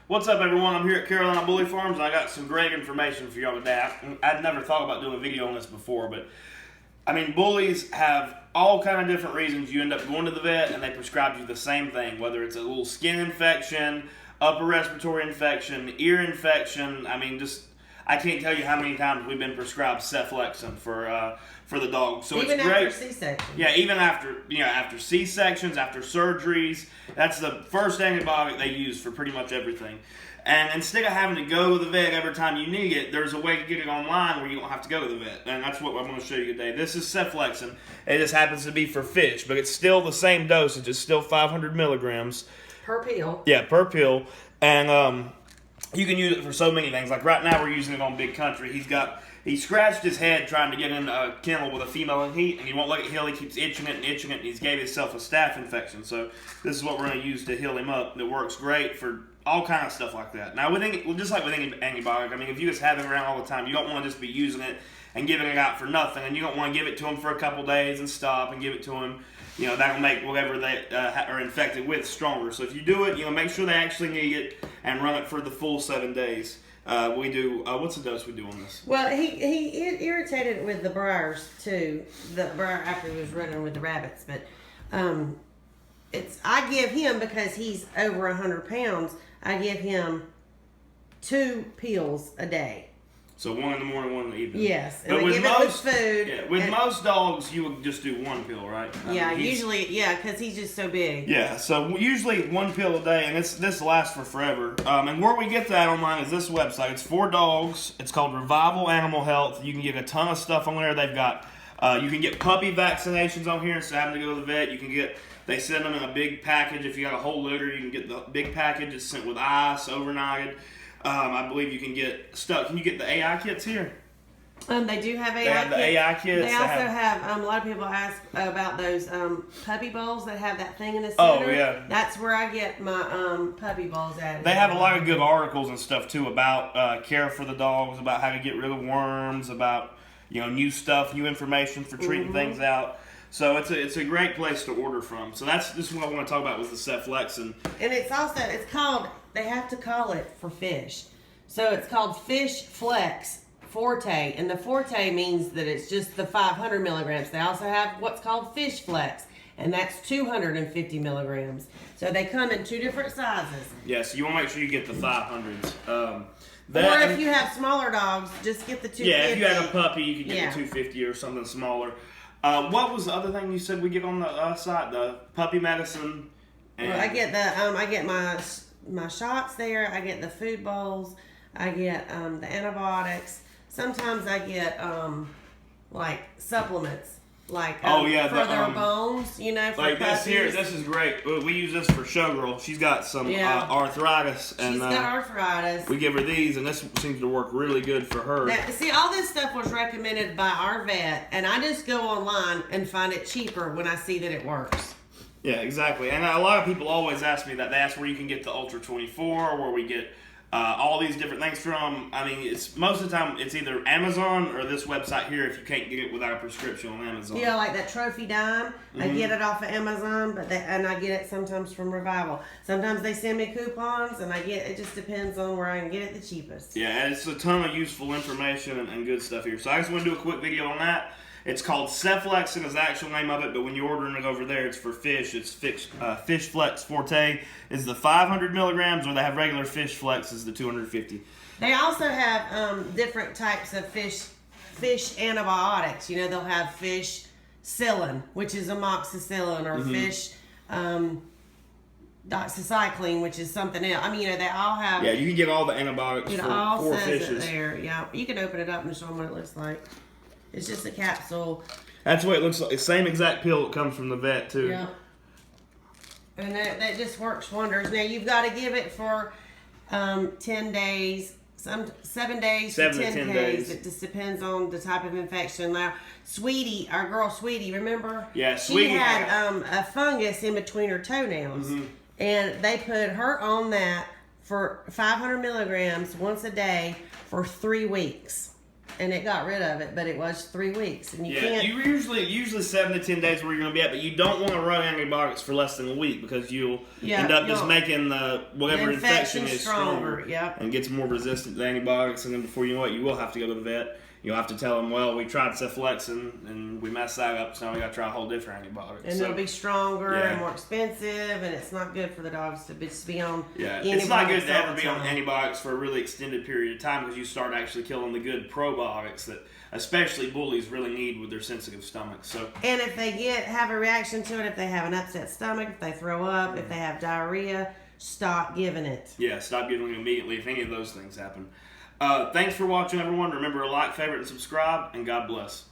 What's up, everyone? I'm here at Carolina Bully Farms, and I got some great information for y'all today. I'd never thought about doing a video on this before, but I mean, bullies have all kind of different reasons you end up going to the vet and they prescribe you the same thing, whether it's a little skin infection, upper respiratory infection, ear infection. I mean, I can't tell you how many times we've been prescribed Cephlexin for the dog. So even it's great. After C-section. Yeah, even after C-sections, after surgeries, that's the first antibiotic they use for pretty much everything. And instead of having to go to the vet every time you need it, there's a way to get it online where you don't have to go to the vet. And that's what I'm going to show you today. This is Cephlexin. It just happens to be for fish, but it's still the same dosage. It's still 500 milligrams. Per pill. Yeah, per pill. And you can use it for so many things. Like right now we're using it on Big Country. He scratched his head trying to get in a kennel with a female in heat, and he won't let it heal. He keeps itching it, and he's gave himself a staph infection. So this is what we're going to use to heal him up. It works great for all kind of stuff like that. Now, just like with any antibiotic, I mean, if you just have it around all the time, you don't want to just be using it and giving it out for nothing, and you don't want to give it to him for a couple days and stop and give it to him. You know, that will make whatever they are infected with stronger. So if you do it, make sure they actually need it and run it for the full 7 days. We do, what's the dose we do on this? Well, he irritated with the briars too. The briar after he was running with the rabbits, but I give him, because he's over 100 pounds, I give him 2 pills a day. So 1 in the morning, 1 in the evening. Yes, and I give it with food. Yeah, with most dogs, you would just do 1 pill, right? Usually, because he's just so big. Yeah, so usually 1 pill a day, and this lasts for forever. And where we get that online is this website. It's for dogs. It's called Revival Animal Health. You can get a ton of stuff on there. They've got, you can get puppy vaccinations on here instead of having to go to the vet. You can get, they send them in a big package. If you got a whole litter, you can get the big package. It's sent with ice, overnighted. I believe you can get stuff. Can you get the AI kits here? They do have AI kits. They have the AI kits. They also have a lot of people ask about those puppy bowls that have that thing in the center. center. Oh, yeah. That's where I get my puppy bowls at. They have a lot of good articles and stuff, too, about care for the dogs, about how to get rid of worms, about new stuff, new information for treating things out. So it's a great place to order from. So this is what I want to talk about was the Cephlexin. And it's called, they have to call it for fish. So it's called Fish Flex Forte. And the Forte means that it's just the 500 milligrams. They also have what's called Fish Flex. And that's 250 milligrams. So they come in 2 different sizes. Yeah, so you want to make sure you get the 500s. Or if you have smaller dogs, just get the 250. Yeah, if you have a puppy, you can get the 250 or something smaller. What was the other thing you said we get on the site? The puppy medicine. And well, I get my shots there. I get the food bowls. I get the antibiotics. Sometimes I get like supplements, like for their bones. For like puppies. this here. This is great. We use this for Showgirl. She's got some arthritis, and she's got arthritis. We give her these, and this seems to work really good for her. Now, see, all this stuff was recommended by our vet, and I just go online and find it cheaper when I see that it works. Yeah, exactly. And a lot of people always ask me that. They ask where you can get the Ultra 24, where we get all these different things from. I mean, most of the time it's either Amazon or this website here if you can't get it without a prescription on Amazon. Yeah, like that Trophy Dime. I get it off of Amazon, and I get it sometimes from Revival. Sometimes they send me coupons, and it just depends on where I can get it the cheapest. Yeah, it's a ton of useful information and good stuff here. So I just want to do a quick video on that. It's called Cephlexin is the actual name of it, but when you're ordering it over there, it's for fish. It's Fish Flex Forte is the 500 milligrams, or they have regular Fish Flex is the 250. They also have different types of fish antibiotics. They'll have fish Cillin, which is amoxicillin, or fish doxycycline, which is something else. I mean, they all have. Yeah, you can get all the antibiotics for fishes. It there. Yeah, you can open it up and show them what it looks like. It's just a capsule. That's what it looks like. Same exact pill that comes from the vet, too. Yeah. And that just works wonders. Now, you've got to give it for 10 days, 7 days to 10 days. It just depends on the type of infection. Now, Sweetie, our girl Sweetie, remember? Yeah, Sweetie. She had a fungus in between her toenails. And they put her on that for 500 milligrams once a day for 3 weeks. and it got rid of it, but it was 3 weeks, and you can't. You usually 7 to 10 days where you're going to be at, but you don't want to run antibiotics for less than a week because you'll end up just making whatever infection is stronger, and gets more resistant to antibiotics, and then before you know it, you will have to go to the vet. You'll have to tell them, well, we tried Cephlexin and we messed that up, so now we got to try a whole different antibiotic. And it'll be stronger and more expensive, and it's not good for the dogs to just be on antibiotics. It's not good to ever be on antibiotics for a really extended period of time because you start actually killing the good probiotics that especially bullies really need with their sensitive stomachs. So, and if they have a reaction to it, if they have an upset stomach, if they throw up, if they have diarrhea, stop giving it. Yeah, stop giving it immediately if any of those things happen. Thanks for watching, everyone. Remember to like, favorite, and subscribe, and God bless.